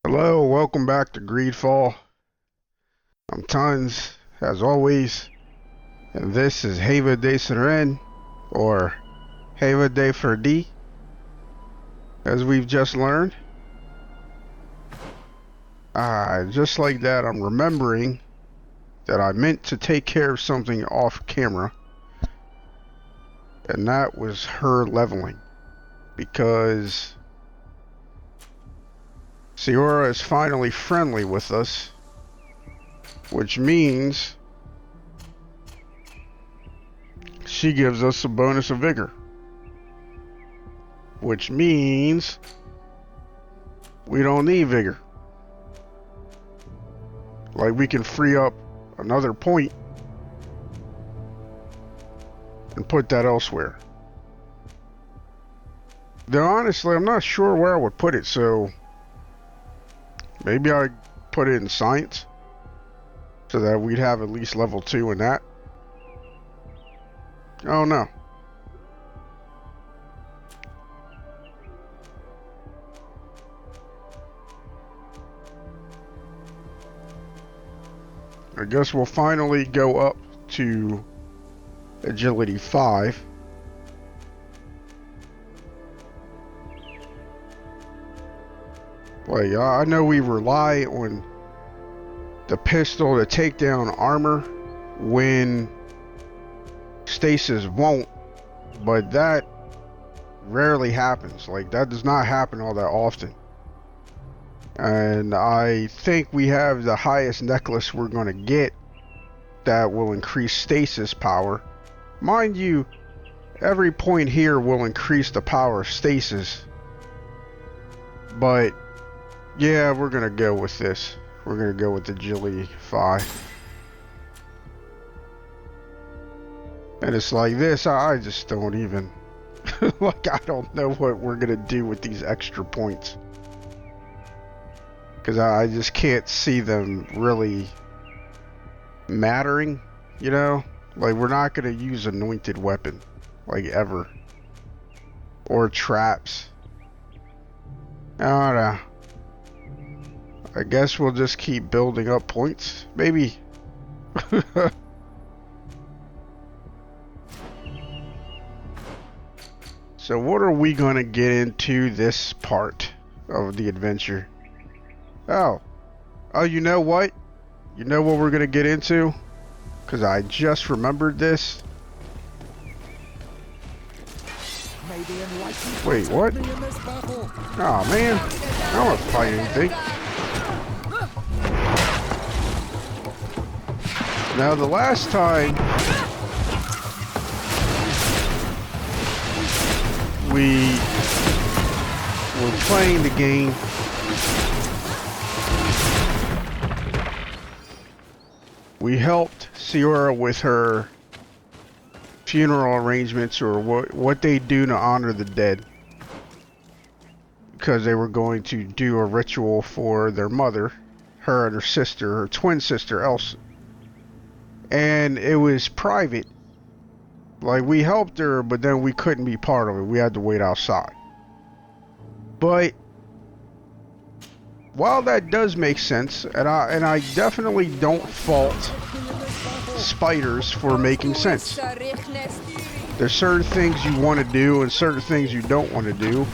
Hello, welcome back to GreedFall. I'm Tons, as always, and this is Haeva de Seren, or Haeva de Ferdi, as we've just learned. Just like that, I'm remembering that I meant to take care of something off camera, and that was her leveling, because Siora is finally friendly with us, which means she gives us a bonus of vigor, which means we don't need vigor. Like, we can free up another point and put that elsewhere. Though honestly, I'm not sure where I would put it, so maybe I'd put it in science so that we'd have at least level 2 in that. Oh no. I guess we'll finally go up to agility 5. Like, I know we rely on the pistol to take down armor when stasis won't, but that rarely happens. Like, that does not happen all that often. And I think we have the highest necklace we're going to get that will increase stasis power. Mind you, every point here will increase the power of stasis. But yeah, we're going to go with this. We're going to go with agility 5. And it's like this, I just don't even like, I don't know what we're going to do with these extra points. Because I just can't see them really mattering, you know? Like, we're not going to use anointed weapon, like, ever. Or traps. I don't know. I guess we'll just keep building up points, maybe. So what are we going to get into this part of the adventure? Oh, you know what? You know what we're gonna get into? Because I just remembered this. Wait, what? Oh man, I don't want to fight anything. Now the last time we were playing the game, we helped Siora with her funeral arrangements, or what they do to honor the dead, because they were going to do a ritual for their mother, her and her sister, her twin sister Elsa, and it was private. Like, we helped her, but then we couldn't be part of it. We had to wait outside. But while that does make sense, and I definitely don't fault spiders for making sense. There's certain things you want to do and certain things you don't want to do,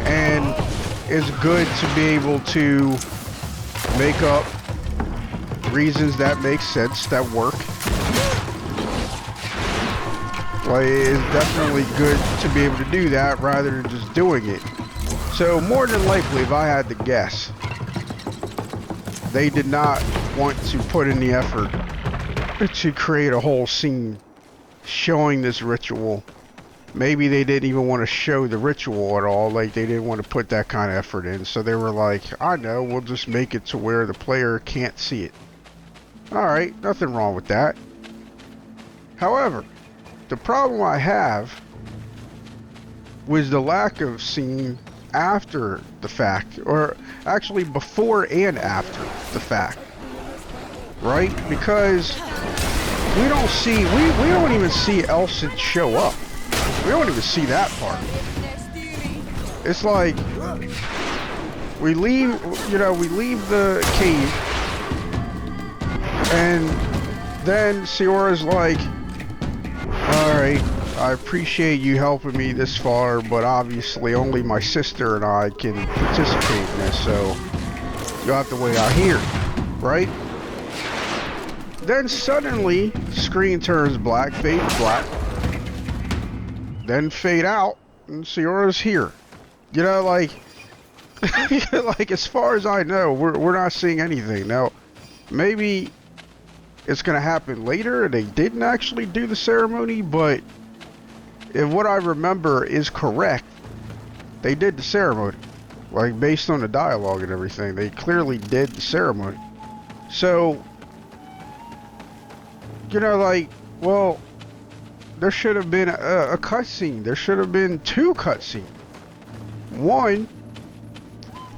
and it's good to be able to make up reasons that make sense, that work. Like, it's definitely good to be able to do that rather than just doing it. So more than likely, if I had to guess, they did not want to put in the effort to create a whole scene showing this ritual. Maybe they didn't even want to show the ritual at all. Like, they didn't want to put that kind of effort in. So they were like, I know, we'll just make it to where the player can't see it. Alright, nothing wrong with that. However, the problem I have was the lack of scene after the fact, or actually before and after the fact, right? Because we don't see, we don't even see Elsa show up. We don't even see that part. It's like we leave, we leave the cave, and then Siora's like, alright, I appreciate you helping me this far, but obviously only my sister and I can participate in this, so you'll have to wait out here, right? Then suddenly, screen turns black, fades black, then fade out, and Siora's here. Like, like as far as I know, we're not seeing anything. Now, maybe it's gonna happen later, and they didn't actually do the ceremony, but if what I remember is correct, they did the ceremony. Like, based on the dialogue and everything, they clearly did the ceremony. So, like, well, there should have been a cutscene. There should have been 2 cutscenes. One,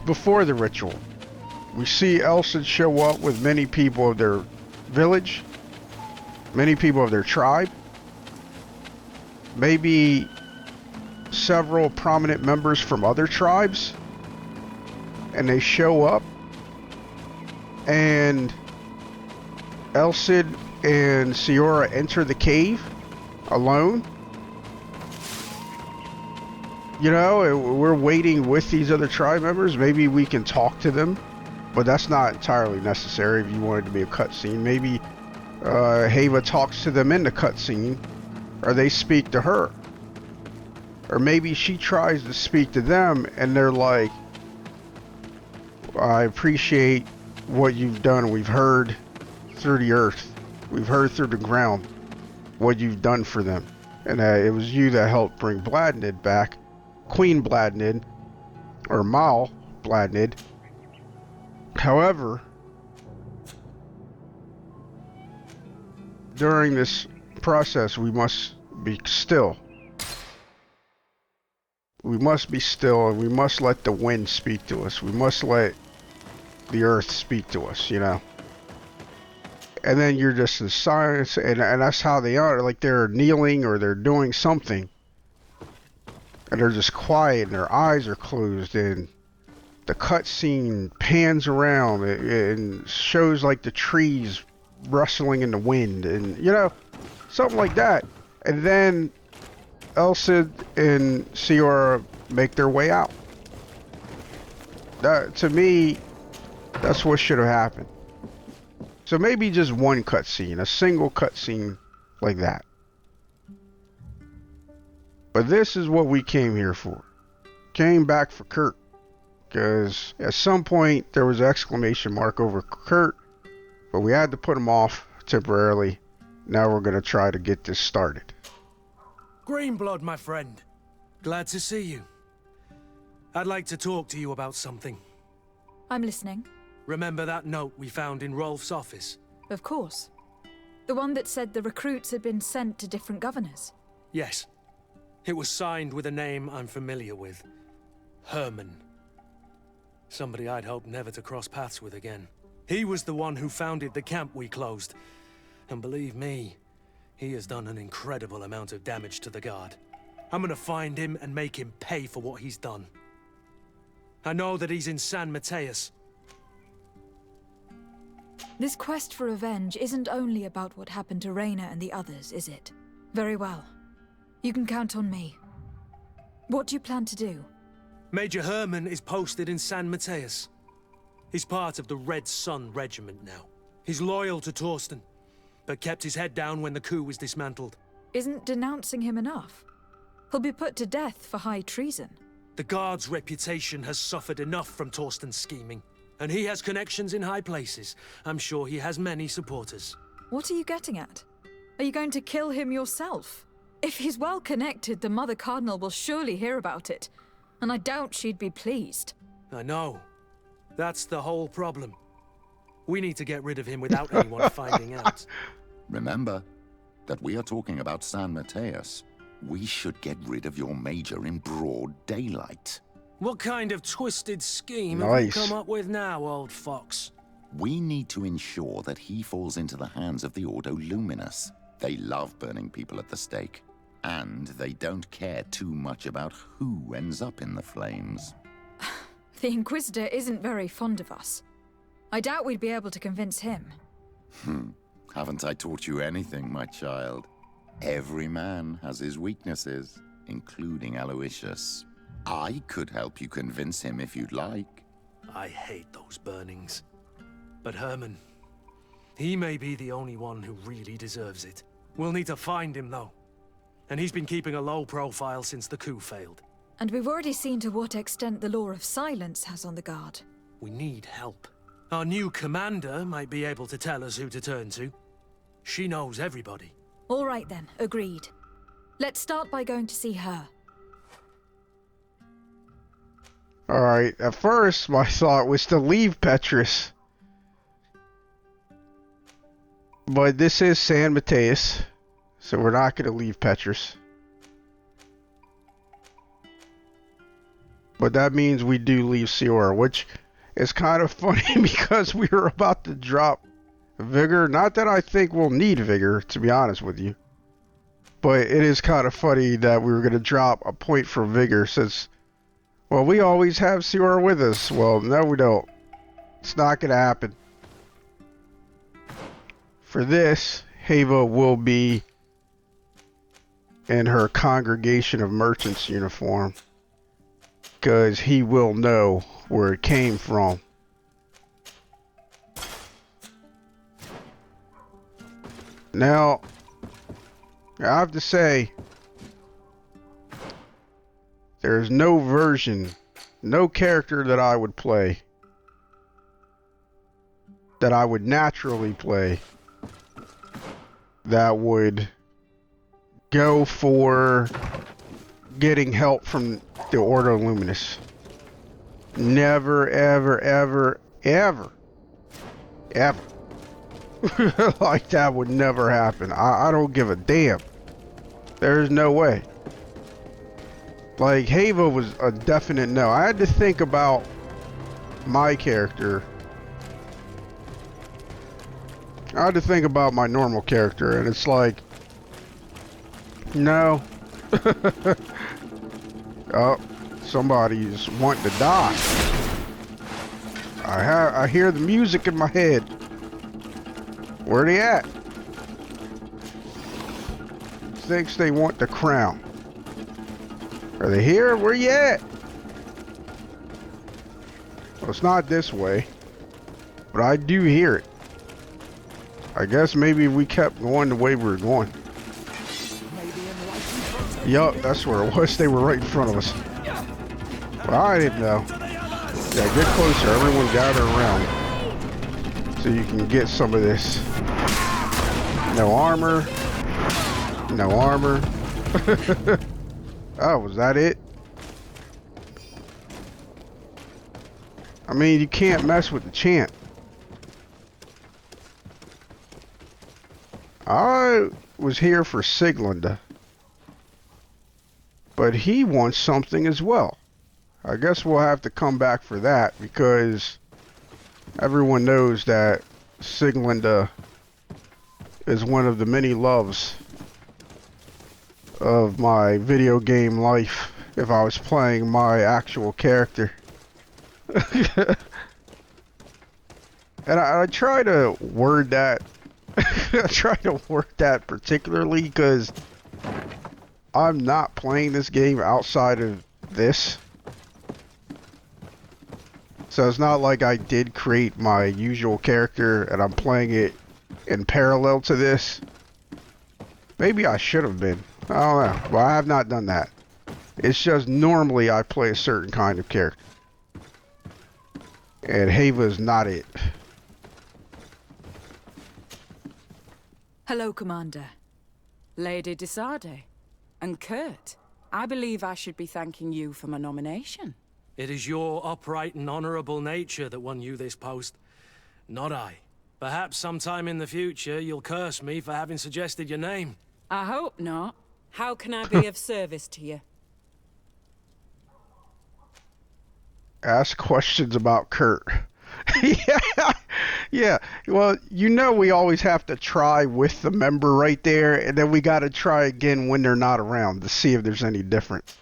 before the ritual. We see Elsa show up with many people of their village, many people of their tribe, maybe several prominent members from other tribes, and they show up, and Elsa and Siora enter the cave alone. We're waiting with these other tribe members. Maybe we can talk to them, but that's not entirely necessary if you want it to be a cutscene. Maybe Haeva talks to them in the cutscene, or they speak to her. Or maybe she tries to speak to them, and they're like, I appreciate what you've done. We've heard through the earth. We've heard through the ground what you've done for them. And it was you that helped bring Bladnid back. Queen Bladnid, or Mal Bladnid. However, during this process, we must be still. We must be still, and we must let the wind speak to us. We must let the earth speak to us, And then you're just in silence, and that's how they are. Like, they're kneeling or they're doing something. And they're just quiet, and their eyes are closed, and the cutscene pans around and shows like the trees rustling in the wind, and something like that. And then Elsa and Siora make their way out. That, to me, that's what should have happened. So maybe just one cutscene, a single cutscene like that. But this is what we came here for. Came back for Kurt. Because at some point there was an exclamation mark over Kurt, but we had to put him off temporarily. Now we're going to try to get this started. Greenblood, my friend. Glad to see you. I'd like to talk to you about something. I'm listening. Remember that note we found in Rolf's office? Of course. The one that said the recruits had been sent to different governors. Yes. It was signed with a name I'm familiar with. Herman. Somebody I'd hoped never to cross paths with again. He was the one who founded the camp we closed. And believe me, he has done an incredible amount of damage to the Guard. I'm gonna find him and make him pay for what he's done. I know that he's in San Mateus. This quest for revenge isn't only about what happened to Reyna and the others, is it? Very well. You can count on me. What do you plan to do? Major Herman is posted in San Mateus. He's part of the Red Sun Regiment now. He's loyal to Torsten, but kept his head down when the coup was dismantled. Isn't denouncing him enough? He'll be put to death for high treason. The Guard's reputation has suffered enough from Torsten's scheming, and he has connections in high places. I'm sure he has many supporters. What are you getting at? Are you going to kill him yourself? If he's well connected, the Mother Cardinal will surely hear about it, and I doubt she'd be pleased. I know. That's the whole problem. We need to get rid of him without anyone finding out. Remember that we are talking about San Mateus. We should get rid of your major in broad daylight. What kind of twisted scheme have you come up with now, old fox? We need to ensure that he falls into the hands of the Ordo Luminous. They love burning people at the stake, and they don't care too much about who ends up in the flames. The Inquisitor isn't very fond of us. I doubt we'd be able to convince him. Haven't I taught you anything, my child? Every man has his weaknesses, including Aloysius. I could help you convince him if you'd like. I hate those burnings. But Herman, he may be the only one who really deserves it. We'll need to find him, though. And he's been keeping a low profile since the coup failed. And we've already seen to what extent the Law of Silence has on the guard. We need help. Our new commander might be able to tell us who to turn to. She knows everybody. All right then, agreed. Let's start by going to see her. Alright, at first my thought was to leave Petrus. But this is San Mateus, so we're not going to leave Petrus. But that means we do leave Siora, which is kind of funny because we were about to drop Vigor. Not that I think we'll need Vigor, to be honest with you. But it is kind of funny that we were going to drop a point for Vigor since, well, we always have Siora with us. Well, no we don't. It's not going to happen. For this, Haeva will be in her Congregation of Merchants uniform, because he will know where it came from. Now, I have to say, there's no version, no character that I would play, that I would naturally play, that would go for getting help from the Ordo Luminous. Never, ever, ever, ever, ever. Like that would never happen. I don't give a damn. There's no way. Like, Haeva was a definite no. I had to think about my character. I had to think about my normal character, and it's like, no. Oh, somebody's wanting to die. I hear the music in my head. Where they at? Thinks they want the crown. Are they here? Where you at? Well, it's not this way, but I do hear it. I guess maybe we kept going the way we were going. Yup, that's where it was. They were right in front of us. Well, I didn't know. Yeah, get closer. Everyone gather around so you can get some of this. No armor. No armor. Oh, was that it? I mean, you can't mess with the champ. I was here for Siglunda, but he wants something as well. I guess we'll have to come back for that, because everyone knows that Siglunda is one of the many loves of my video game life if I was playing my actual character. And I try to word that I try to word that particularly because I'm not playing this game outside of this. So it's not like I did create my usual character and I'm playing it in parallel to this. Maybe I should have been. I don't know. But I have not done that. It's just normally I play a certain kind of character. And Haeva is not it. Hello, Commander. Lady Desade. And Kurt. I believe I should be thanking you for my nomination. It is your upright and honorable nature that won you this post, not I. Perhaps sometime in the future you'll curse me for having suggested your name. I hope not. How can I be of service to you? Ask questions about Kurt. Yeah. Well, you know we always have to try with the member right there, and then we got to try again when they're not around to see if there's any difference.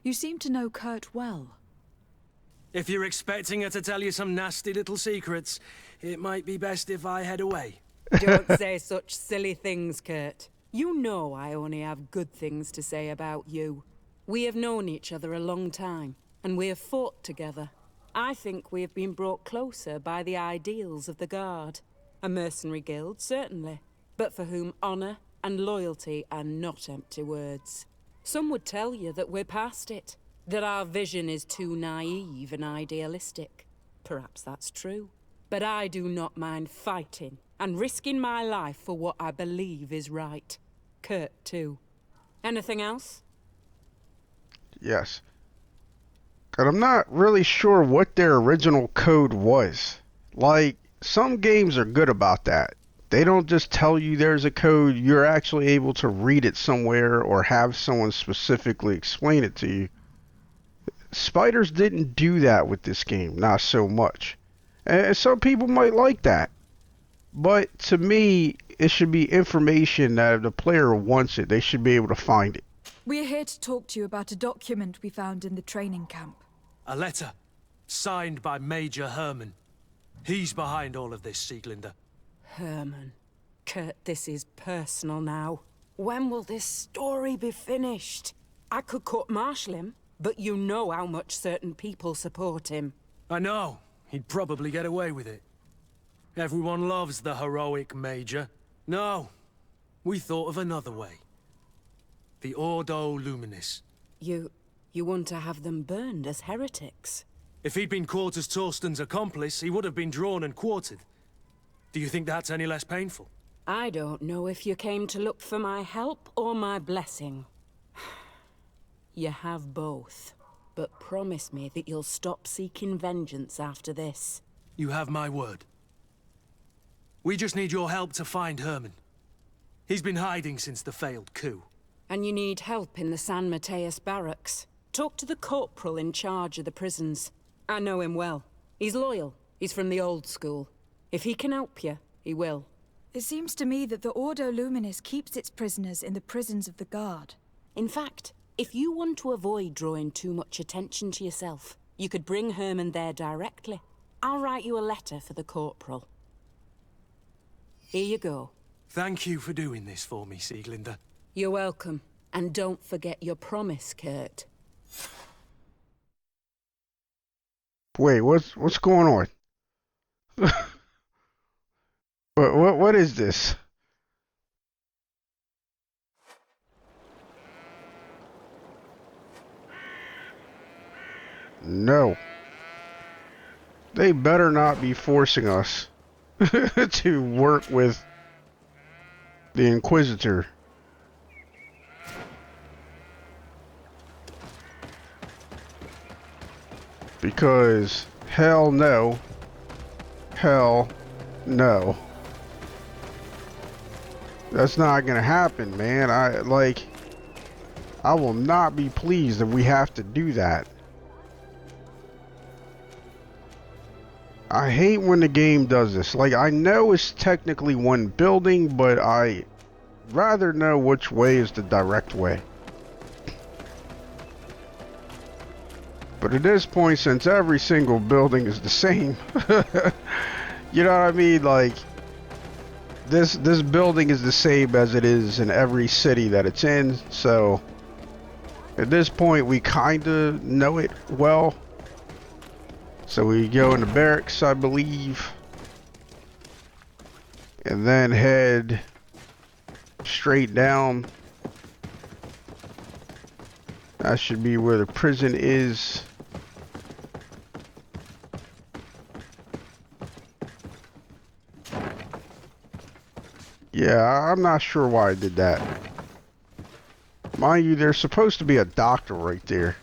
You seem to know Kurt well. If you're expecting her to tell you some nasty little secrets, it might be best if I head away. Don't say such silly things, Kurt. You know I only have good things to say about you. We have known each other a long time, and we have fought together. I think we have been brought closer by the ideals of the Guard. A mercenary guild, certainly, but for whom honor and loyalty are not empty words. Some would tell you that we're past it, that our vision is too naive and idealistic. Perhaps that's true. But I do not mind fighting and risking my life for what I believe is right. Kurt, too. Anything else? Yes. And I'm not really sure what their original code was. Like, some games are good about that. They don't just tell you there's a code, you're actually able to read it somewhere or have someone specifically explain it to you. Spiders didn't do that with this game, not so much. And some people might like that. But to me, it should be information that if the player wants it, they should be able to find it. We're here to talk to you about a document we found in the training camp. A letter, signed by Major Herman. He's behind all of this, Sieglinder. Herman. Kurt, this is personal now. When will this story be finished? I could court-martial him, but you know how much certain people support him. I know. He'd probably get away with it. Everyone loves the heroic Major. No, we thought of another way. The Ordo Luminis. You want to have them burned as heretics? If he'd been caught as Torsten's accomplice, he would have been drawn and quartered. Do you think that's any less painful? I don't know if you came to look for my help or my blessing. You have both. But promise me that you'll stop seeking vengeance after this. You have my word. We just need your help to find Herman. He's been hiding since the failed coup. And you need help in the San Mateus barracks. Talk to the corporal in charge of the prisons. I know him well. He's loyal. He's from the old school. If he can help you, he will. It seems to me that the Ordo Luminis keeps its prisoners in the prisons of the Guard. In fact, if you want to avoid drawing too much attention to yourself, you could bring Herman there directly. I'll write you a letter for the corporal. Here you go. Thank you for doing this for me, Sieglinder. You're welcome. And don't forget your promise, Kurt. Wait, what's going on? What is this? No. They better not be forcing us to work with the Inquisitor. Because hell no. Hell no. That's not gonna happen, man. I will not be pleased if we have to do that. I hate when the game does this. Like, I know it's technically one building, but I rather know which way is the direct way. But at this point, since every single building is the same, you know what I mean? Like, this building is the same as it is in every city that it's in, so at this point we kinda know it well. So we go into barracks, I believe, and then head straight down. That should be where the prison is. Yeah, I'm not sure why I did that. Mind you, there's supposed to be a doctor right there.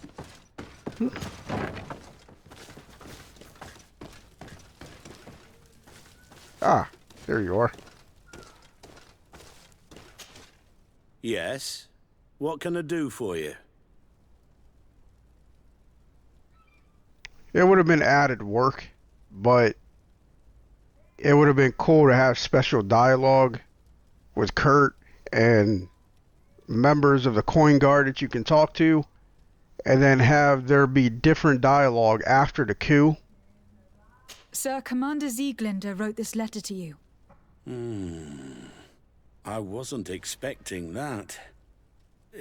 Ah, there you are. Yes? What can I do for you? It would have been added work, but it would have been cool to have special dialogue with Kurt and members of the Coin Guard that you can talk to, and then have there be different dialogue after the coup? Sir, Commander Sieglinder wrote this letter to you. I wasn't expecting that.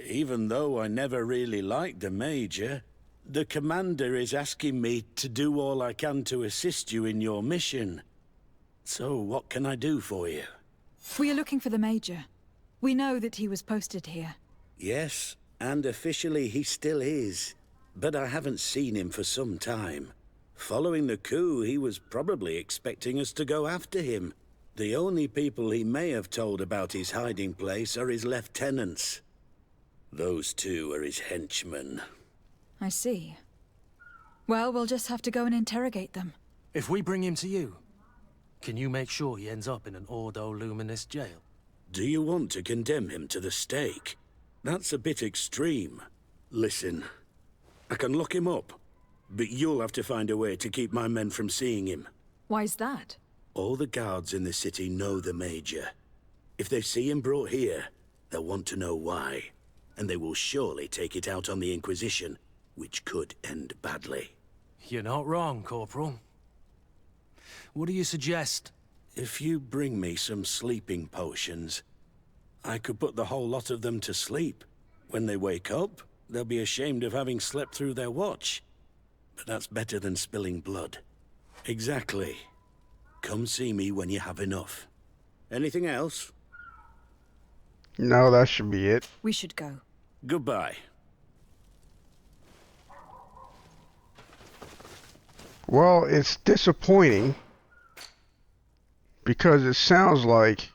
Even though I never really liked the Major, the Commander is asking me to do all I can to assist you in your mission. So what can I do for you? We are looking for the Major. We know that he was posted here. Yes, and officially he still is. But I haven't seen him for some time. Following the coup, he was probably expecting us to go after him. The only people he may have told about his hiding place are his lieutenants. Those two are his henchmen. I see. Well, we'll just have to go and interrogate them. If we bring him to you, can you make sure he ends up in an Ordo Luminous jail? Do you want to condemn him to the stake? That's a bit extreme. Listen, I can lock him up, but you'll have to find a way to keep my men from seeing him. Why's that? All the guards in the city know the Major. If they see him brought here, they'll want to know why. And they will surely take it out on the Inquisition, which could end badly. You're not wrong, Corporal. What do you suggest? If you bring me some sleeping potions, I could put the whole lot of them to sleep. When they wake up, they'll be ashamed of having slept through their watch. But that's better than spilling blood. Exactly. Come see me when you have enough. Anything else? No, that should be it. We should go. Goodbye. Well, it's disappointing because it sounds like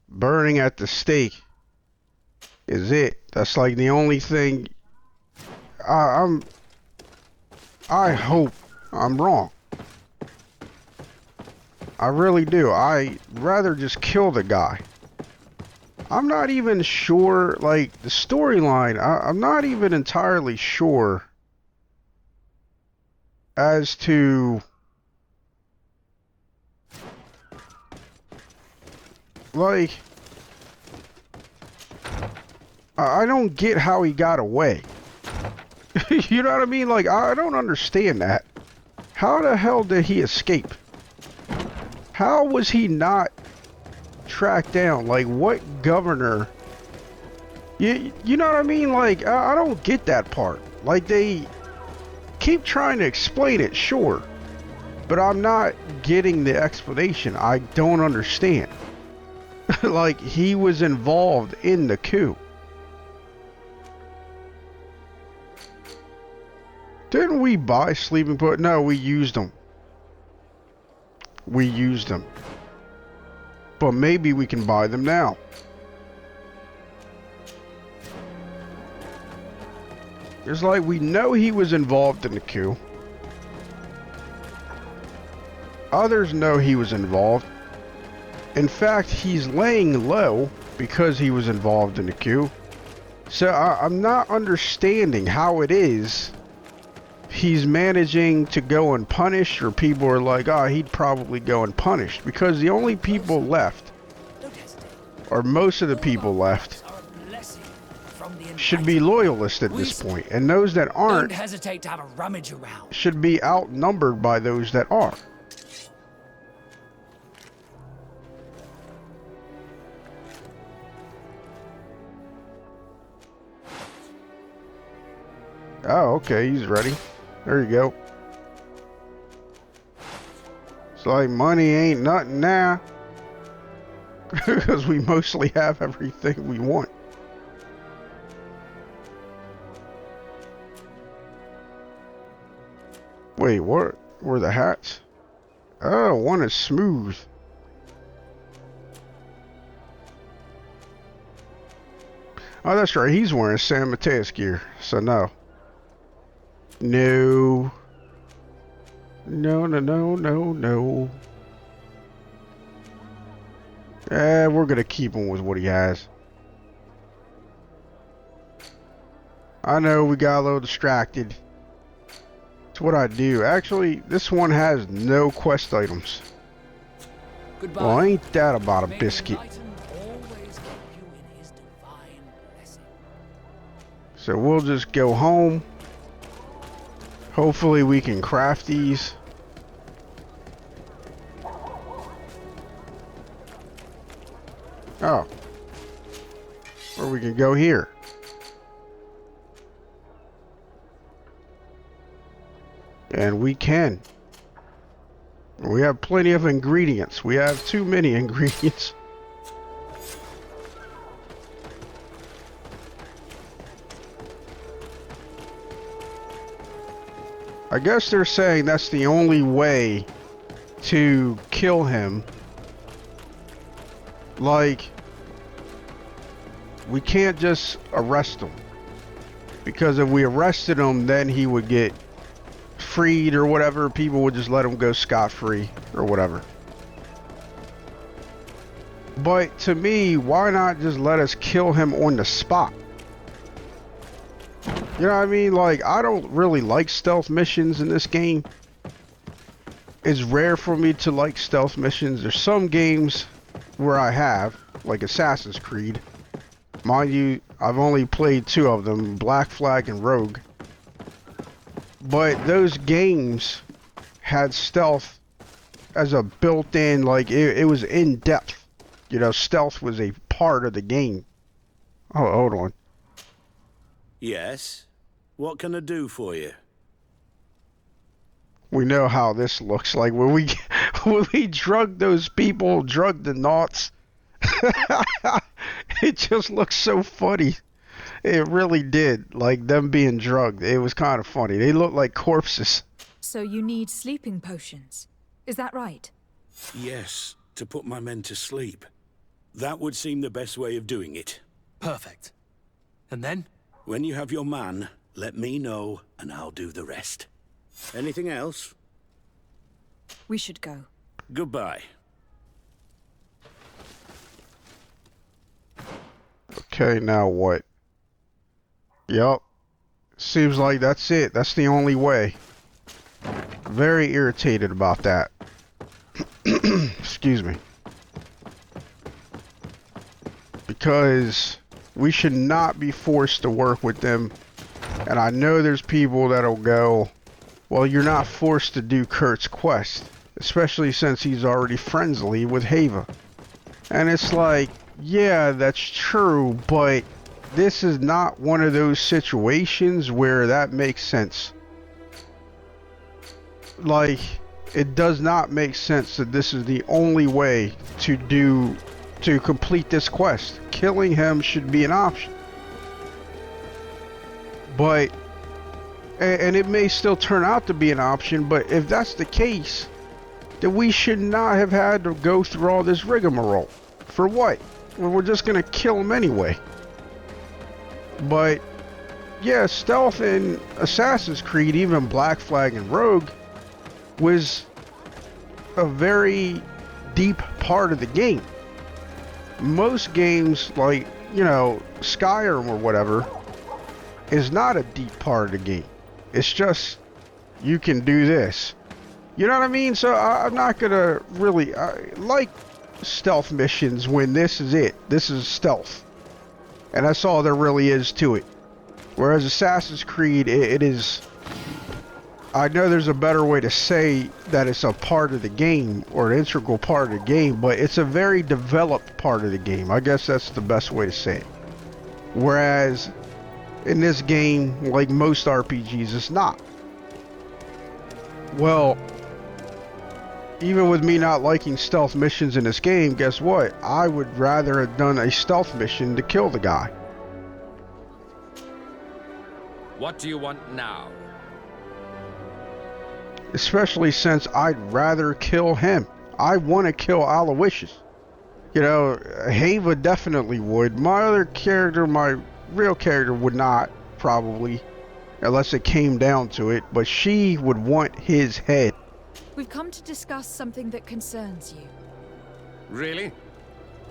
burning at the stake is it. That's like the only thing. I hope I'm wrong. I really do. I'd rather just kill the guy. I'm not even sure, like, the storyline, I'm not even entirely sure as to, like, I don't get how he got away. You know what I mean? Like, I don't understand that. How the hell did he escape? How was he not tracked down? Like, what governor? You know what I mean? Like, I don't get that part. Like, they keep trying to explain it, sure, but I'm not getting the explanation. I don't understand. Like, he was involved in the coup. Didn't we buy sleeping put? No, we used them. We used them. But maybe we can buy them now. It's like we know he was involved in the coup. Others know he was involved. In fact, he's laying low because he was involved in the coup. So I'm not understanding how it is he's managing to go unpunished, or people are like, oh, he'd probably go unpunished, because the only people left, or most of the people left, should be loyalists at this point, and those that aren't don't hesitate to have a rummage around. should be outnumbered by those that are. Oh, okay, he's ready. There you go. It's like money ain't nothing now. Because we mostly have everything we want. Wait, what were the hats? Oh, one is smooth. Oh, that's right. He's wearing San Mateus gear. So no. No. No, no, no, no, no. We're gonna keep him with what he has. I know we got a little distracted. It's what I do. Actually, this one has no quest items. Goodbye. Well, ain't that about a biscuit? So we'll just go home. Hopefully we can craft these. Oh. Or we can go here. And we can. We have plenty of ingredients. We have too many ingredients. I guess they're saying that's the only way to kill him. Like, we can't just arrest him. Because if we arrested him, then he would get freed or whatever. People would just let him go scot-free or whatever. But to me, why not just let us kill him on the spot? You know what I mean? Like, I don't really like stealth missions in this game. It's rare for me to like stealth missions. There's some games where I have, like Assassin's Creed. Mind you, I've only played 2 of them, Black Flag and Rogue. But those games had stealth as a built-in, like, it was in-depth. You know, stealth was a part of the game. Oh, hold on. Yes? What can I do for you? We know how this looks like. When we drug those people, drug the knots, it just looks so funny. It really did. Like, them being drugged. It was kind of funny. They look like corpses. So you need sleeping potions. Is that right? Yes, to put my men to sleep. That would seem the best way of doing it. Perfect. And then? When you have your man, let me know, and I'll do the rest. Anything else? We should go. Goodbye. Okay, now what? Yup. Seems like that's it. That's the only way. Very irritated about that. Excuse me. Because we should not be forced to work with them. And I know there's people that'll go, well, you're not forced to do Kurt's quest. Especially since he's already friendly with Haeva. And it's like, yeah, that's true, but this is not one of those situations where that makes sense. Like, it does not make sense that this is the only way to complete this quest. Killing him should be an option. But, and it may still turn out to be an option, but if that's the case, then we should not have had to go through all this rigmarole. For what? Well, we're just gonna kill him anyway. But, yeah, stealth in Assassin's Creed, even Black Flag and Rogue, was a very deep part of the game. Most games, like, you know, Skyrim or whatever, is not a deep part of the game. It's just, you can do this. You know what I mean? So I'm not gonna really like stealth missions when this is it. This is stealth. And that's all there really is to it. Whereas Assassin's Creed, it is... I know there's a better way to say that it's a part of the game, or an integral part of the game, but it's a very developed part of the game. I guess that's the best way to say it. Whereas, in this game, like most RPGs, it's not. Well, even with me not liking stealth missions in this game, guess what? I would rather have done a stealth mission to kill the guy. What do you want now? Especially since I'd rather kill him. I want to kill Aloysius. You know, Haeva definitely would. My other character, my real character, would not, probably. Unless it came down to it. But she would want his head. We've come to discuss something that concerns you. Really?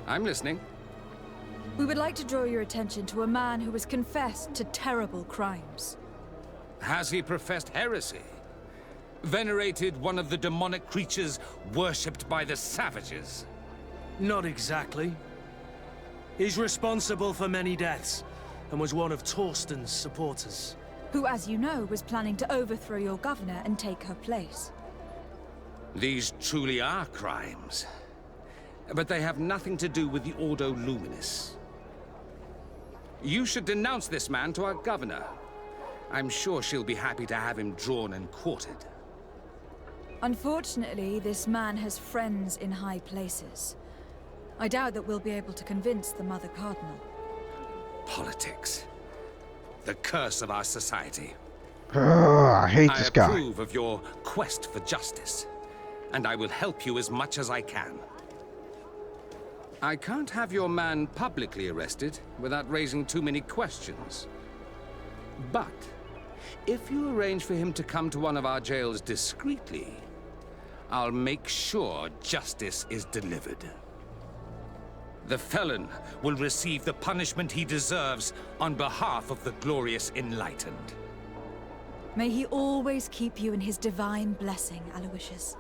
I'm listening. We would like to draw your attention to a man who has confessed to terrible crimes. Has he professed heresy? Venerated one of the demonic creatures worshipped by the savages? Not exactly. He's responsible for many deaths, and was one of Torsten's supporters. who, as you know, was planning to overthrow your governor and take her place. These truly are crimes. But they have nothing to do with the Ordo Luminis. You should denounce this man to our governor. I'm sure she'll be happy to have him drawn and quartered. Unfortunately, this man has friends in high places. I doubt that we'll be able to convince the Mother Cardinal. Politics. The curse of our society. I hate this guy. I approve of your quest for justice, and I will help you as much as I can. I can't have your man publicly arrested without raising too many questions. But if you arrange for him to come to one of our jails discreetly, I'll make sure justice is delivered. The felon will receive the punishment he deserves on behalf of the glorious Enlightened. May he always keep you in his divine blessing, Aloysius.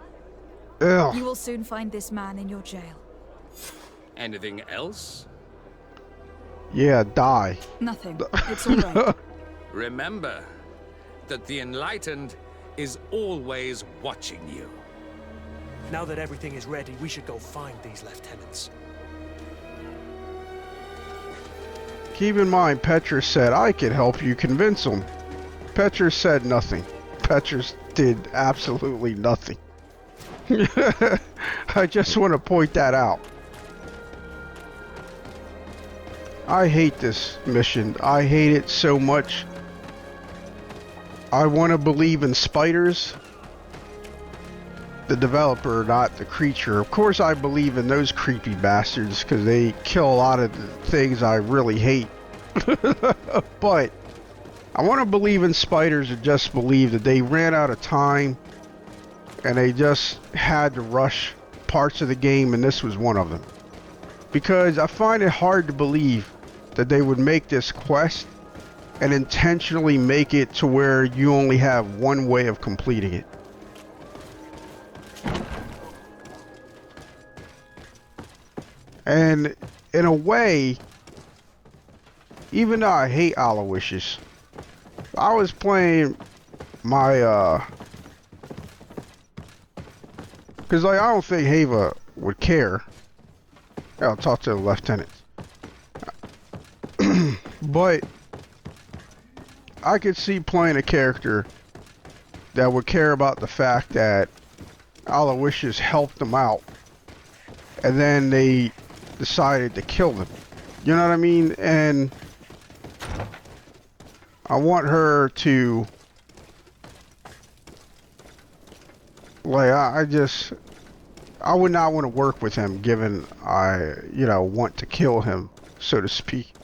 Ugh. You will soon find this man in your jail. Anything else? Yeah, die. Nothing. It's all right. Remember that the Enlightened is always watching you. Now that everything is ready, we should go find these lieutenants. Keep in mind, Petrus said I could help you convince him. Petrus said nothing. Petrus did absolutely nothing. I just want to point that out. I hate this mission. I hate it so much. I want to believe in spiders. The developer, not the creature. Of course I believe in those creepy bastards because they kill a lot of the things I really hate. But I want to believe in spiders and just believe that they ran out of time and they just had to rush parts of the game, and this was one of them. Because I find it hard to believe that they would make this quest and intentionally make it to where you only have one way of completing it. And in a way, even though I hate Aloysius, I was playing my because like I don't think Haeva would care. I'll talk to the lieutenants. But I could see playing a character that would care about the fact that Aloysius helped them out and then they decided to kill them. You know what I mean? And I want her to, like, I would not want to work with him given I, want to kill him, so to speak.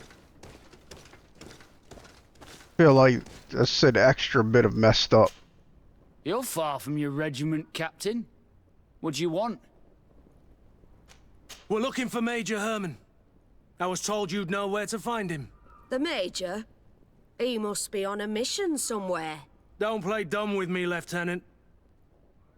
Feel like that's an extra bit of messed up. You're far from your regiment, Captain. What do you want? We're looking for Major Herman. I was told you'd know where to find him. The Major? He must be on a mission somewhere. Don't play dumb with me, Lieutenant.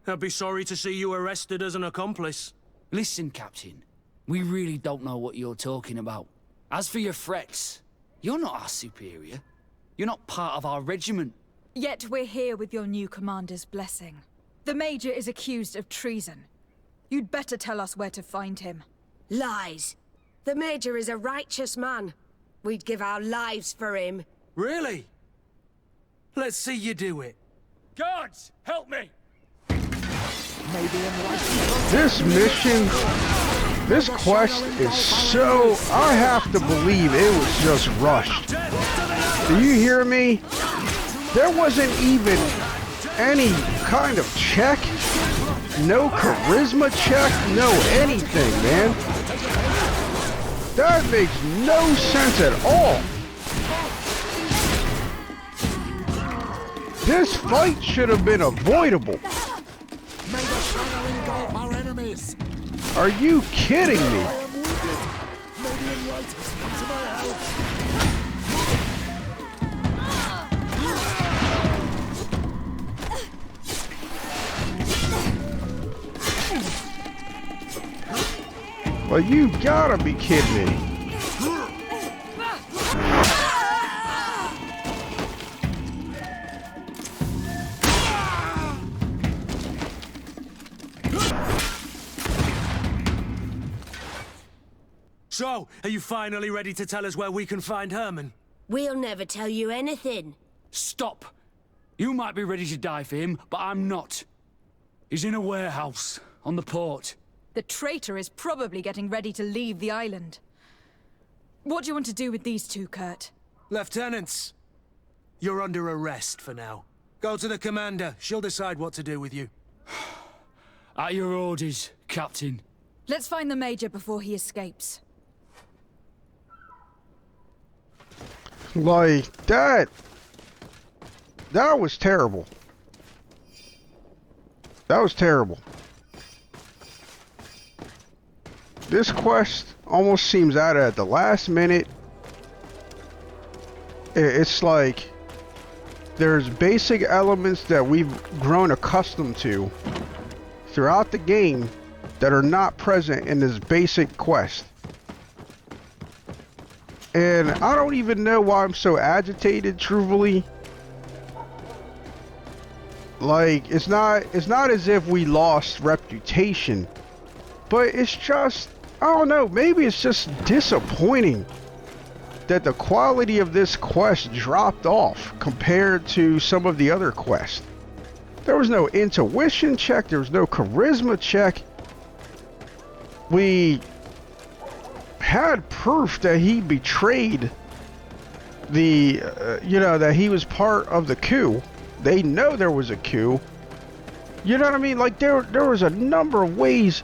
I'd be sorry to see you arrested as an accomplice. Listen, Captain. We really don't know what you're talking about. As for your threats, you're not our superior. You're not part of our regiment. Yet we're here with your new commander's blessing. The Major is accused of treason. You'd better tell us where to find him. Lies. The Major is a righteous man. We'd give our lives for him. Really? Let's see you do it. Guards, help me! This mission, this quest is so, I have to believe it was just rushed. Do you hear me? There wasn't even any kind of check. No charisma check, no anything, man. That makes no sense at all. This fight should have been avoidable. Are you kidding me? Well, you gotta be kidding me. So, are you finally ready to tell us where we can find Herman? We'll never tell you anything. Stop! You might be ready to die for him, but I'm not. He's in a warehouse, on the port. The traitor is probably getting ready to leave the island. What do you want to do with these two, Kurt? Lieutenants, you're under arrest for now. Go to the commander. She'll decide what to do with you. At your orders, Captain. Let's find the Major before he escapes. Like, that was terrible. That was terrible. This quest almost seems out at the last minute. It's like there's basic elements that we've grown accustomed to throughout the game that are not present in this basic quest. And I don't even know why I'm so agitated, truthfully. Like, it's not as if we lost reputation, but it's just, I don't know, maybe it's just disappointing that the quality of this quest dropped off compared to some of the other quests. There was no intuition check, there was no charisma check. We had proof that he betrayed the, that he was part of the coup. They know there was a coup. You know what I mean? Like, there was a number of ways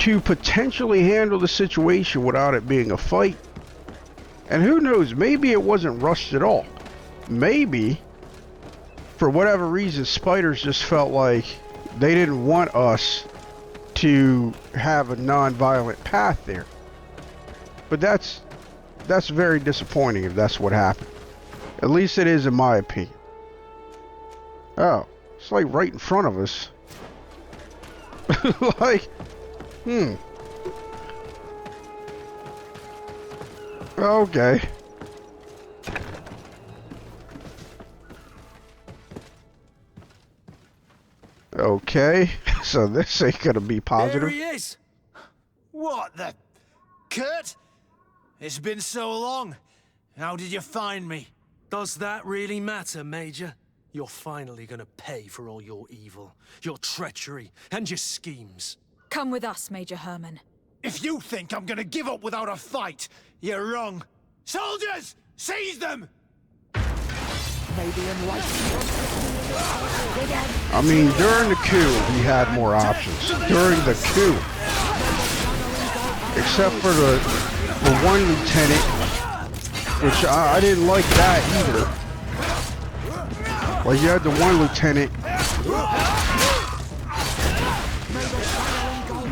to potentially handle the situation without it being a fight. And who knows, maybe it wasn't rushed at all. Maybe, for whatever reason, Spiders just felt like they didn't want us to have a non-violent path there. But that's very disappointing if that's what happened. At least it is in my opinion. Oh, it's like right in front of us. Like, okay. Okay, so this ain't gonna be positive. There he is! What the... Kurt? It's been so long. How did you find me? Does that really matter, Major? You're finally gonna pay for all your evil, your treachery, and your schemes. Come with us, Major Herman. If you think I'm gonna give up without a fight, you're wrong. Soldiers! Seize them! I mean, during the coup, we had more options. During the coup. Except for the one lieutenant, which I didn't like that either. Like, you had the one lieutenant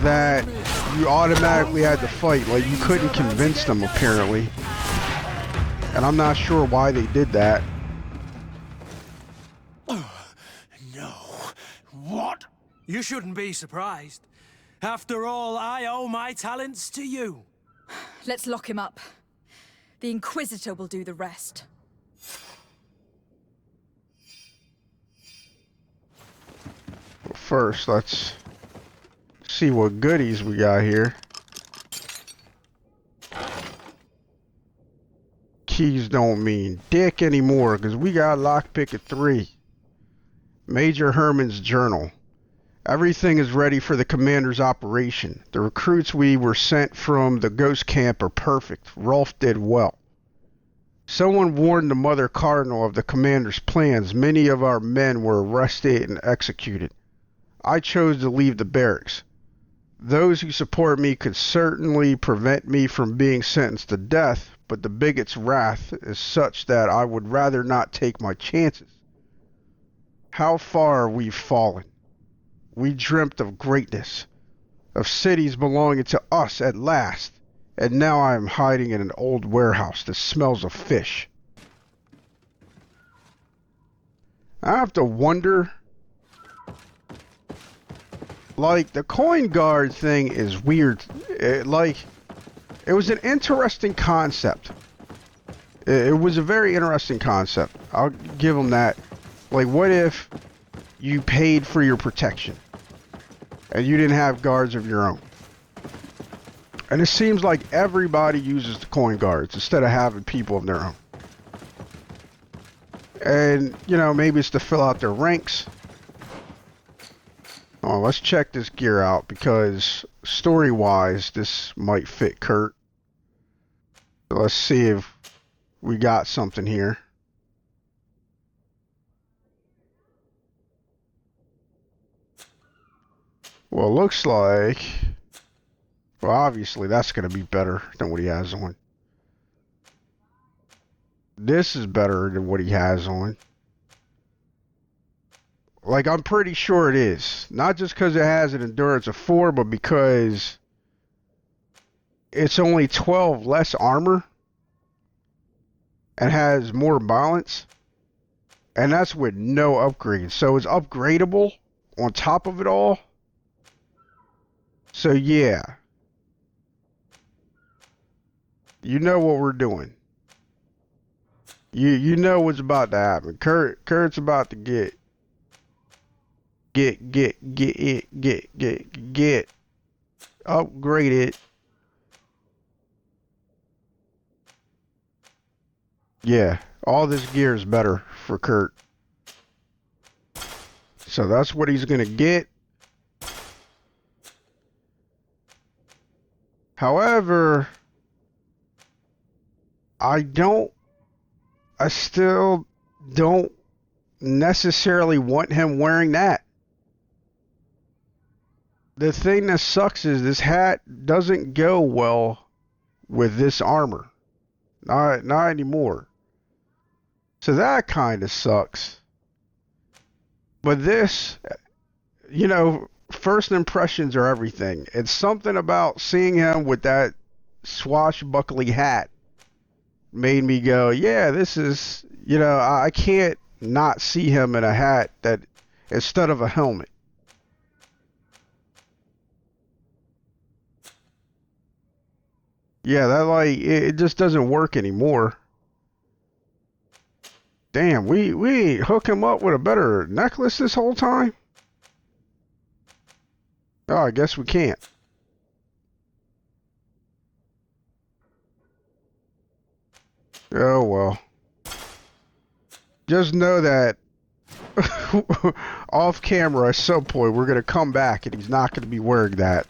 that you automatically had to fight. Like, you couldn't convince them, apparently. And I'm not sure why they did that. No. What? You shouldn't be surprised. After all, I owe my talents to you. Let's lock him up. The Inquisitor will do the rest. First, let's see what goodies we got here. Keys don't mean dick anymore because we got lockpick at 3. Major Herman's journal. Everything is ready for the commander's operation. The recruits we were sent from the ghost camp are perfect. Rolf did well. Someone warned the Mother Cardinal of the commander's plans. Many of our men were arrested and executed. I chose to leave the barracks. Those who support me could certainly prevent me from being sentenced to death, but the bigot's wrath is such that I would rather not take my chances. How far we've fallen. We dreamt of greatness, of cities belonging to us at last, and now I am hiding in an old warehouse that smells of fish. I have to wonder, like, the coin guard thing is weird. It was an interesting concept. It was a very interesting concept. I'll give them that. Like, what if you paid for your protection and you didn't have guards of your own? And it seems like everybody uses the coin guards instead of having people of their own. And, you know, maybe it's to fill out their ranks. Oh, let's check this gear out because story-wise, this might fit Kurt. So let's see if we got something here. Well, it looks like... Well, obviously, that's going to be better than what he has on. This is better than what he has on. Like, I'm pretty sure it is. Not just because it has an endurance of 4, but because it's only 12 less armor and has more balance. And that's with no upgrades. So it's upgradable on top of it all. So, yeah. You know what we're doing. You know what's about to happen. Kurt's about to get upgraded. Yeah, all this gear is better for Kurt. So that's what he's gonna get. However, I still don't necessarily want him wearing that. The thing that sucks is this hat doesn't go well with this armor. Not anymore. So that kind of sucks. But this, you know, first impressions are everything. It's something about seeing him with that swashbuckly hat made me go, yeah, this is, you know, I can't not see him in a hat that instead of a helmet. Yeah, that like it just doesn't work anymore. Damn, we ain't hook him up with a better necklace this whole time? Oh, I guess we can't. Oh well. Just know that off camera at some point we're gonna come back and he's not gonna be wearing that.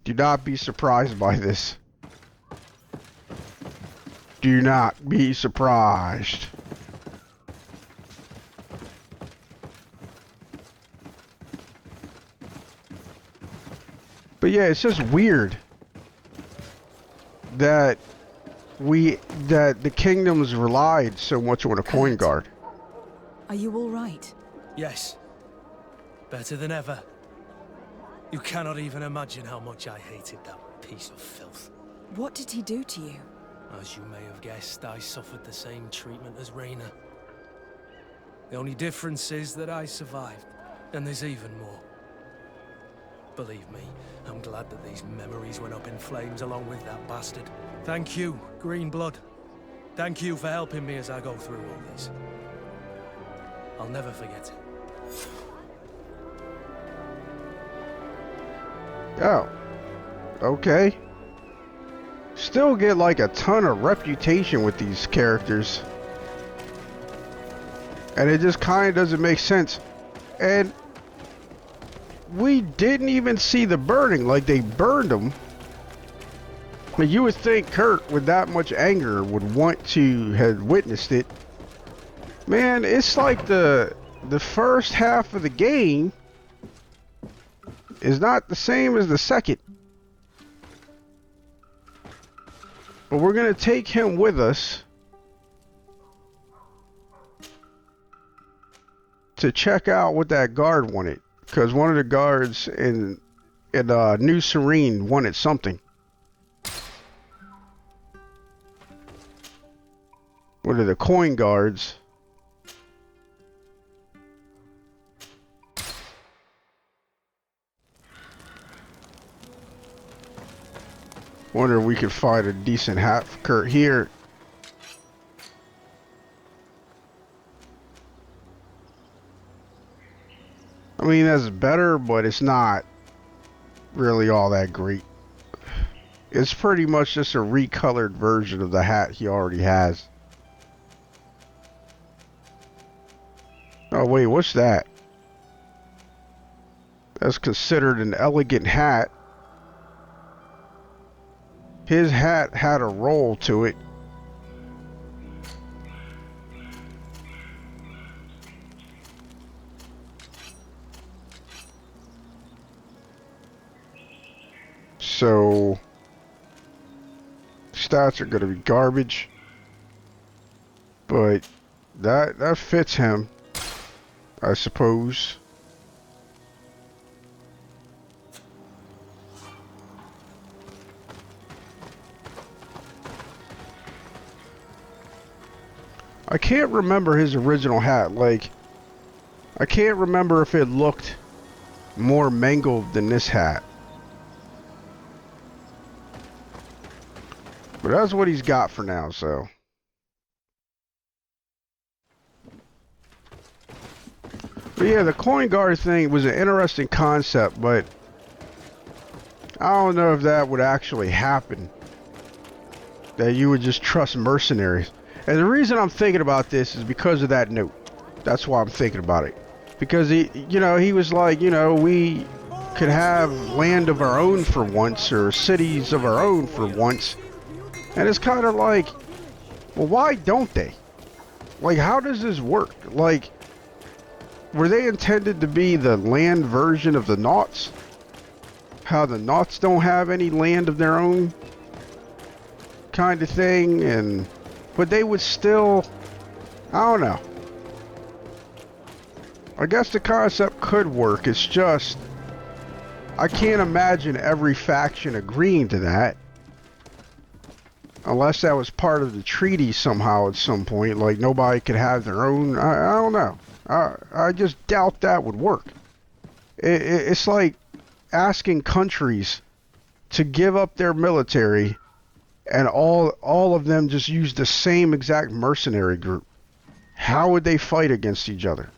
Do not be surprised by this. Do not be surprised. But yeah, it's just weird that the kingdoms relied so much on a coin guard. Are you all right? Yes. Better than ever. You cannot even imagine how much I hated that piece of filth. What did he do to you? As you may have guessed, I suffered the same treatment as Raina. The only difference is that I survived, and there's even more. Believe me, I'm glad that these memories went up in flames along with that bastard. Thank you, Green Blood. Thank you for helping me as I go through all this. I'll never forget it. Oh. Okay. Still get like a ton of reputation with these characters. And it just kind of doesn't make sense. And we didn't even see the burning, like they burned them. But you would think Kurt, with that much anger, would want to have witnessed it. Man, it's like the first half of the game is not the same as the second. But we're going to take him with us to check out what that guard wanted. Because one of the guards in New Serene wanted something. What are the coin guards? Wonder if we could find a decent hat for Kurt here. I mean, that's better, but it's not really all that great. It's pretty much just a recolored version of the hat he already has. Oh wait, what's that? That's considered an elegant hat. His hat had a roll to it. So stats are gonna be garbage. But that fits him, I suppose. I can't remember his original hat. Like, I can't remember if it looked more mangled than this hat. But that's what he's got for now, so. But yeah, the coin guard thing was an interesting concept, but I don't know if that would actually happen. That you would just trust mercenaries. And the reason I'm thinking about this is because of that note. That's why I'm thinking about it. Because he was like, we could have land of our own for once, or cities of our own for once. And it's kind of like, well, why don't they? Like, how does this work? Like, were they intended to be the land version of the Nauts? How the Nauts don't have any land of their own kind of thing, but they would still, I don't know. I guess the concept could work. It's just, I can't imagine every faction agreeing to that. Unless that was part of the treaty somehow at some point, like nobody could have their own. I don't know. I just doubt that would work. It's like asking countries to give up their military and all of them just use the same exact mercenary group. How would they fight against each other?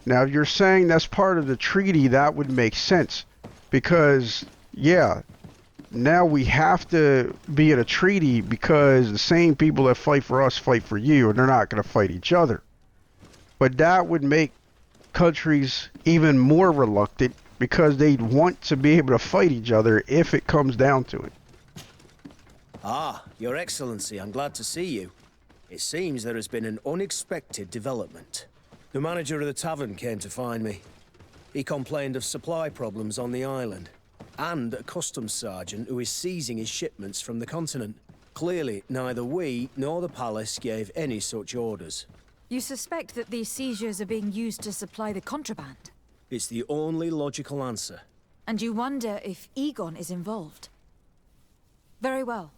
Now, if you're saying that's part of the treaty, that would make sense. Because, yeah, now we have to be in a treaty because the same people that fight for us fight for you, and they're not going to fight each other. But that would make countries even more reluctant because they'd want to be able to fight each other if it comes down to it. Ah, Your Excellency, I'm glad to see you. It seems there has been an unexpected development. The manager of the tavern came to find me. He complained of supply problems on the island, and a customs sergeant who is seizing his shipments from the continent. Clearly, neither we nor the palace gave any such orders. You suspect that these seizures are being used to supply the contraband? It's the only logical answer. And you wonder if Egon is involved? Very well.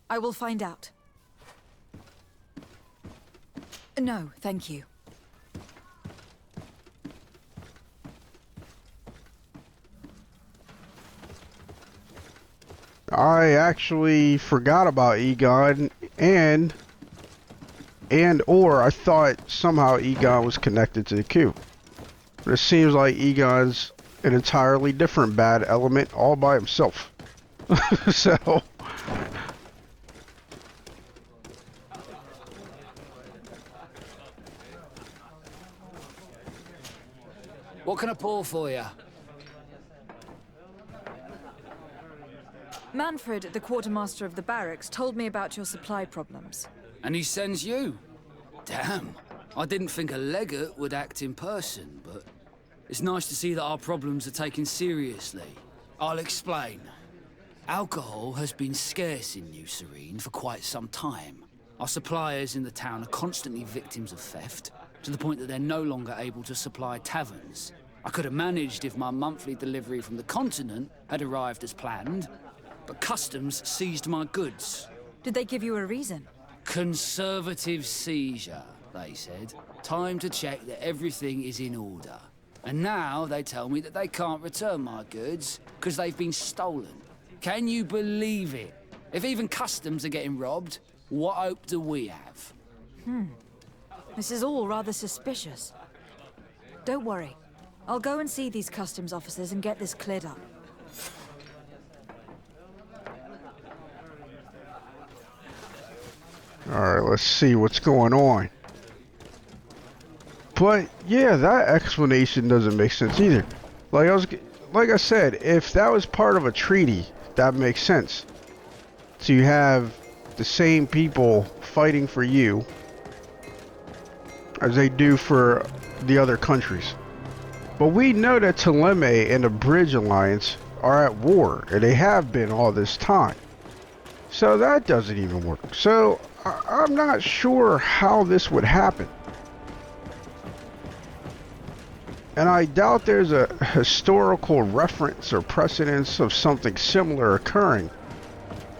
I will find out. No, thank you. I actually forgot about Egon, or I thought somehow Egon was connected to the coup. But it seems like Egon's an entirely different bad element all by himself. So... What can I pour for you? Manfred, the quartermaster of the barracks, told me about your supply problems. And he sends you? Damn. I didn't think a legate would act in person, but it's nice to see that our problems are taken seriously. I'll explain. Alcohol has been scarce in New Serene for quite some time. Our suppliers in the town are constantly victims of theft, to the point that they're no longer able to supply taverns. I could have managed if my monthly delivery from the continent had arrived as planned, but customs seized my goods. Did they give you a reason? Conservative seizure, they said. Time to check that everything is in order. And now they tell me that they can't return my goods because they've been stolen. Can you believe it? If even customs are getting robbed, what hope do we have? This is all rather suspicious. Don't worry. I'll go and see these customs officers and get this cleared up. Alright, let's see what's going on. But yeah, that explanation doesn't make sense either. Like I said, if that was part of a treaty, that makes sense. So you have the same people fighting for you as they do for the other countries. But we know that Teleme and the Bridge Alliance are at war, and they have been all this time. So that doesn't even work. So I'm not sure how this would happen. And I doubt there's a historical reference or precedence of something similar occurring.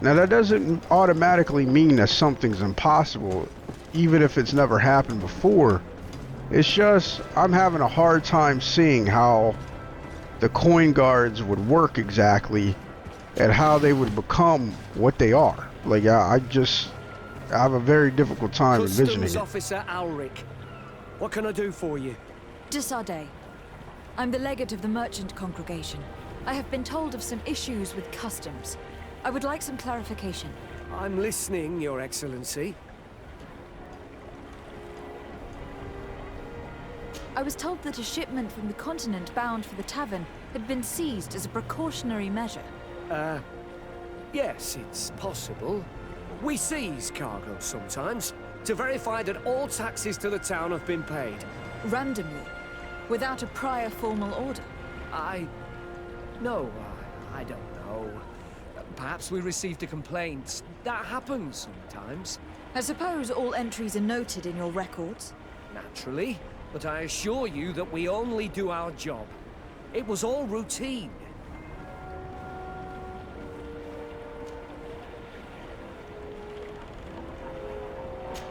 Now that doesn't automatically mean that something's impossible, even if it's never happened before. It's just, I'm having a hard time seeing how the coin guards would work exactly and how they would become what they are. Like, I have a very difficult time envisioning Customs it. Officer Alric, what can I do for you? De Sardet. I'm the legate of the merchant congregation. I have been told of some issues with customs. I would like some clarification. I'm listening, Your Excellency. I was told that a shipment from the continent bound for the tavern had been seized as a precautionary measure. Yes, it's possible. We seize cargo sometimes, to verify that all taxes to the town have been paid. Randomly, without a prior formal order. No, I don't know. Perhaps we received a complaint. That happens sometimes. I suppose all entries are noted in your records? Naturally, but I assure you that we only do our job. It was all routine.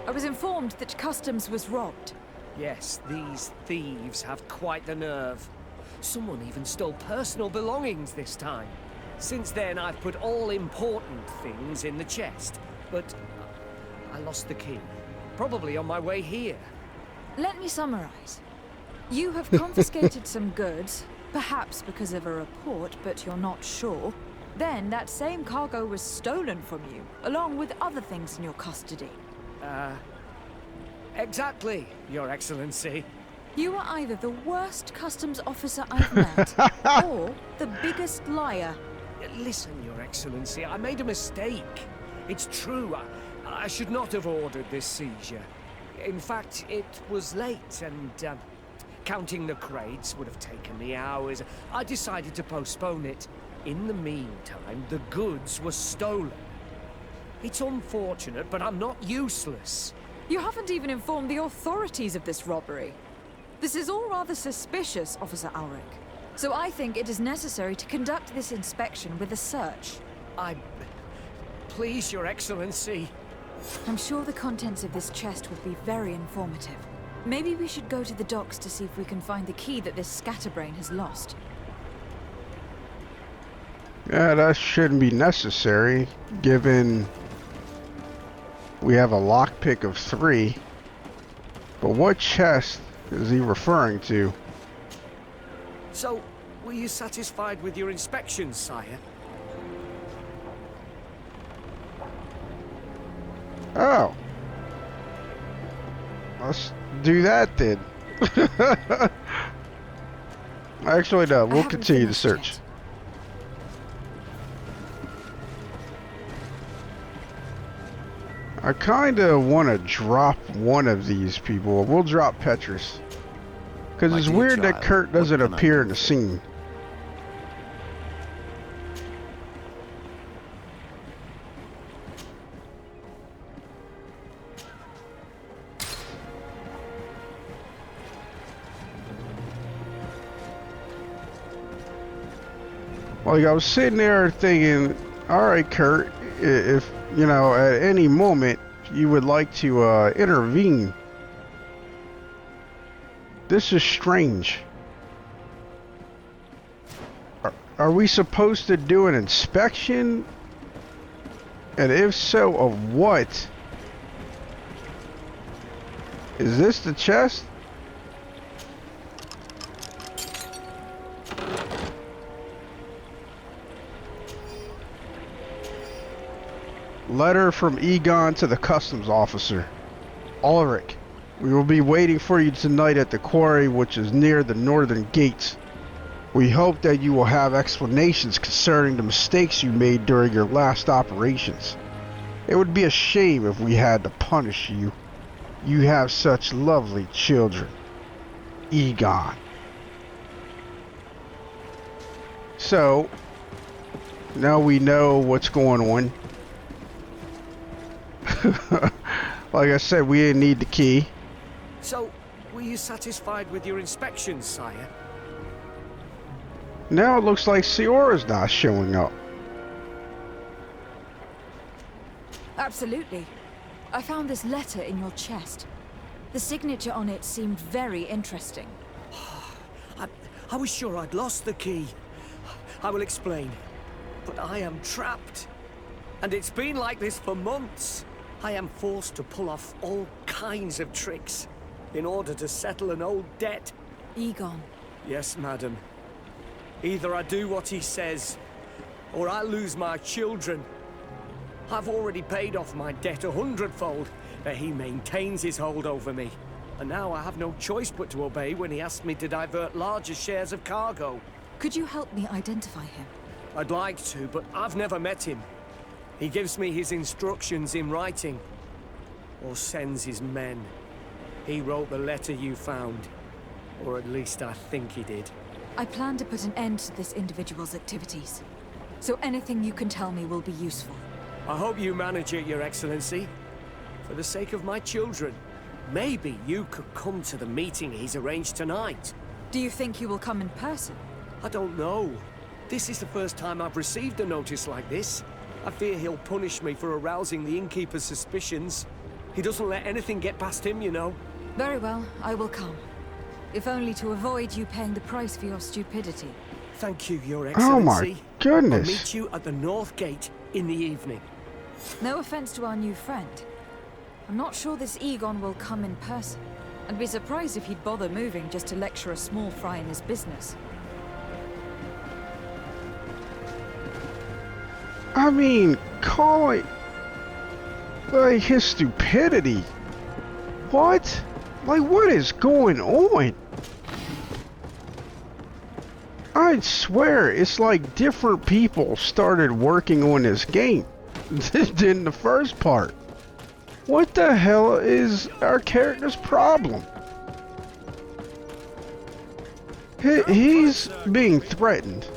I was informed that customs was robbed. Yes, these thieves have quite the nerve. Someone even stole personal belongings this time. Since then, I've put all important things in the chest, but I lost the key. Probably on my way here. Let me summarize. You have confiscated some goods, perhaps because of a report, but you're not sure. Then that same cargo was stolen from you, along with other things in your custody. Exactly, Your Excellency. You are either the worst customs officer I've met, or the biggest liar. Listen, Your Excellency, I made a mistake. It's true, I should not have ordered this seizure. In fact, it was late, and counting the crates would have taken me hours. I decided to postpone it. In the meantime, the goods were stolen. It's unfortunate, but I'm not useless. You haven't even informed the authorities of this robbery. This is all rather suspicious, Officer Ulrich. So I think it is necessary to conduct this inspection with a search. Please, Your Excellency. I'm sure the contents of this chest would be very informative. Maybe we should go to the docks to see if we can find the key that this scatterbrain has lost. Yeah, that shouldn't be necessary, given we have a lockpick of 3. But what chest is he referring to? So, were you satisfied with your inspection, sire? Oh. Let's do that then. Actually, no, we'll continue the search. Yet. I kinda wanna drop one of these people. We'll drop Petrus. Because it's weird that Kurt doesn't appear in the scene. Like, I was sitting there thinking, alright Kurt, if, you know, at any moment you would like to intervene. This is strange. Are we supposed to do an inspection? And if so, of what? Is this the chest? Letter from Egon to the customs officer. Ulrich, we will be waiting for you tonight at the quarry, which is near the northern gates. We hope that you will have explanations concerning the mistakes you made during your last operations. It would be a shame if we had to punish you. You have such lovely children. Egon. So, now we know what's going on. Like I said, we didn't need the key. So, were you satisfied with your inspections, sire? Now it looks like Siora's not showing up. Absolutely. I found this letter in your chest. The signature on it seemed very interesting. I was sure I'd lost the key. I will explain. But I am trapped. And it's been like this for months. I am forced to pull off all kinds of tricks in order to settle an old debt. Egon. Yes, madam. Either I do what he says, or I lose my children. I've already paid off my debt 100-fold, but he maintains his hold over me. And now I have no choice but to obey when he asks me to divert larger shares of cargo. Could you help me identify him? I'd like to, but I've never met him. He gives me his instructions in writing, or sends his men. He wrote the letter you found, or at least I think he did. I plan to put an end to this individual's activities, so anything you can tell me will be useful. I hope you manage it, Your Excellency. For the sake of my children, maybe you could come to the meeting he's arranged tonight. Do you think he will come in person? I don't know. This is the first time I've received a notice like this. I fear he'll punish me for arousing the innkeeper's suspicions. He doesn't let anything get past him, you know. Very well, I will come. If only to avoid you paying the price for your stupidity. Thank you, Your Excellency. Oh my goodness. I'll meet you at the North Gate in the evening. No offense to our new friend. I'm not sure this Egon will come in person. I'd be surprised if he'd bother moving just to lecture a small fry in his business. I mean, call it like his stupidity. What? Like, what is going on? I swear, it's like different people started working on this game than the first part. What the hell is our character's problem? He's being threatened,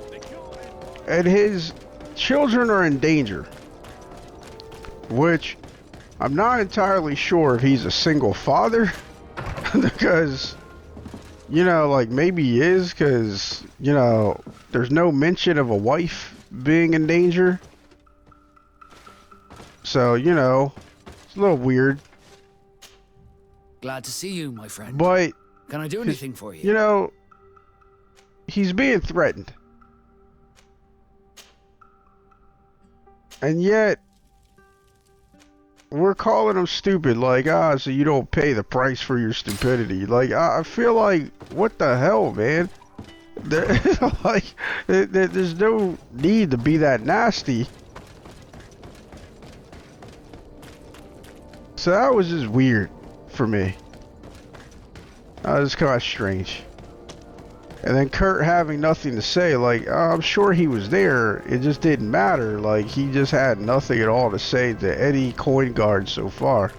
and his children are in danger, which I'm not entirely sure if he's a single father because, you know, like maybe he is, because, you know, there's no mention of a wife being in danger. So, you know, it's a little weird. Glad to see you, my friend. But can I do anything for you? You know, he's being threatened. And yet, we're calling him stupid, like, so you don't pay the price for your stupidity. Like, I feel like, what the hell, man? There's no need to be that nasty. So that was just weird for me. That was kind of strange. And then Kurt having nothing to say, like, I'm sure he was there, it just didn't matter. Like, he just had nothing at all to say to any coin guard so far.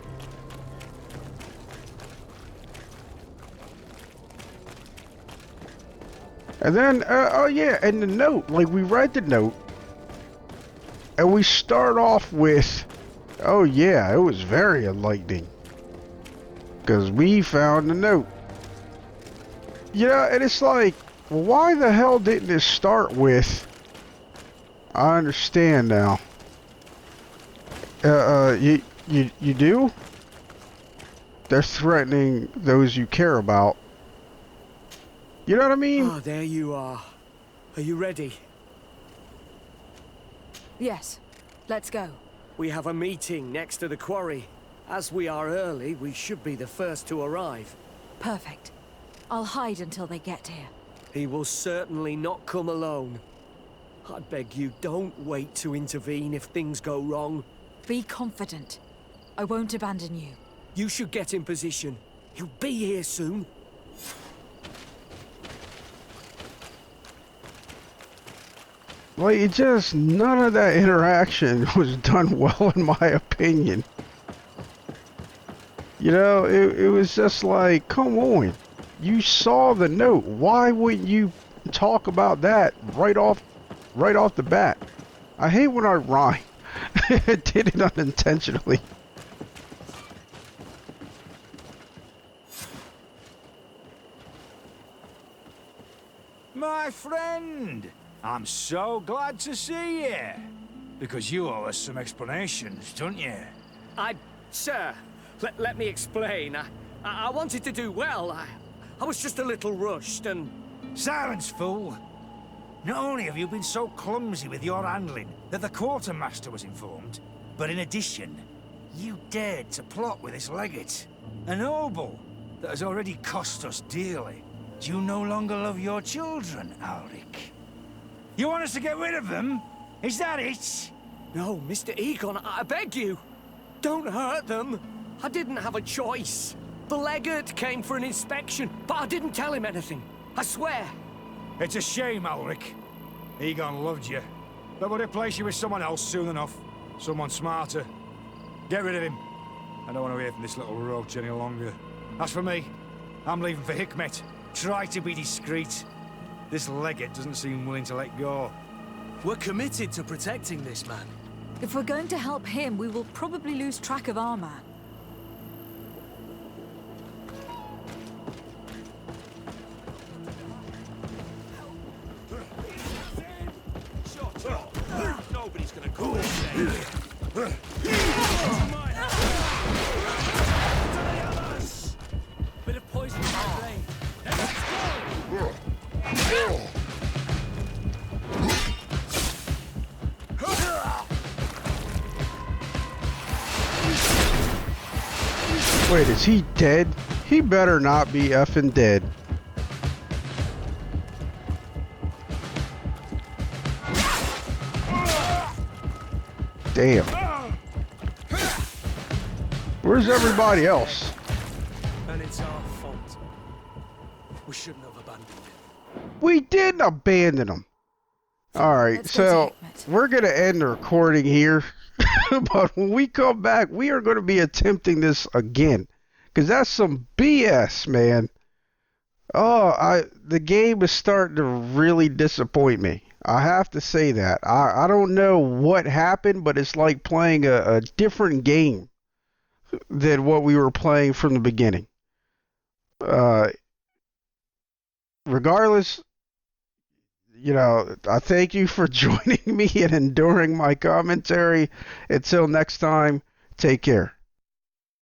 And then, oh yeah, and the note, like, we read the note, and we start off with, oh yeah, it was very enlightening, because we found the note. You know, and it's like, well, why the hell didn't it start with, I understand now. You do? They're threatening those you care about. You know what I mean? Oh, there you are. Are you ready? Yes, let's go. We have a meeting next to the quarry. As we are early, we should be the first to arrive. Perfect. I'll hide until they get here. He will certainly not come alone. I beg you, don't wait to intervene if things go wrong. Be confident. I won't abandon you. You should get in position. He'll be here soon. Like, it just, none of that interaction was done well in my opinion. You know, it was just like, come on. You saw the note. Why wouldn't you talk about that right off the bat? I hate when I rhyme. I did it unintentionally. My friend, I'm so glad to see you. Because you owe us some explanations, don't you? Sir, let me explain. I wanted to do well. I was just a little rushed and... Silence, fool. Not only have you been so clumsy with your handling that the quartermaster was informed, but in addition, you dared to plot with this legate. A noble that has already cost us dearly. Do you no longer love your children, Ulrich? You want us to get rid of them? Is that it? No, Mr. Egon, I beg you. Don't hurt them. I didn't have a choice. The legate came for an inspection, but I didn't tell him anything. I swear. It's a shame, Ulrich. Egon loved you, but would replace you with someone else soon enough. Someone smarter. Get rid of him. I don't want to hear from this little roach any longer. As for me, I'm leaving for Hikmet. Try to be discreet. This legate doesn't seem willing to let go. We're committed to protecting this man. If we're going to help him, we will probably lose track of our man. Nobody's gonna call it. Bit of poison in my vein. Wait, is he dead? He better not be effing dead. Damn. Where's everybody else? And it's our fault. We shouldn't have abandoned him. We didn't abandon him. Alright, so we're going to end the recording here. But when we come back, we are going to be attempting this again. Because that's some BS, man. Oh, the game is starting to really disappoint me. I have to say that. I don't know what happened, but it's like playing a different game than what we were playing from the beginning. Regardless, you know, I thank you for joining me and enduring my commentary. Until next time, take care.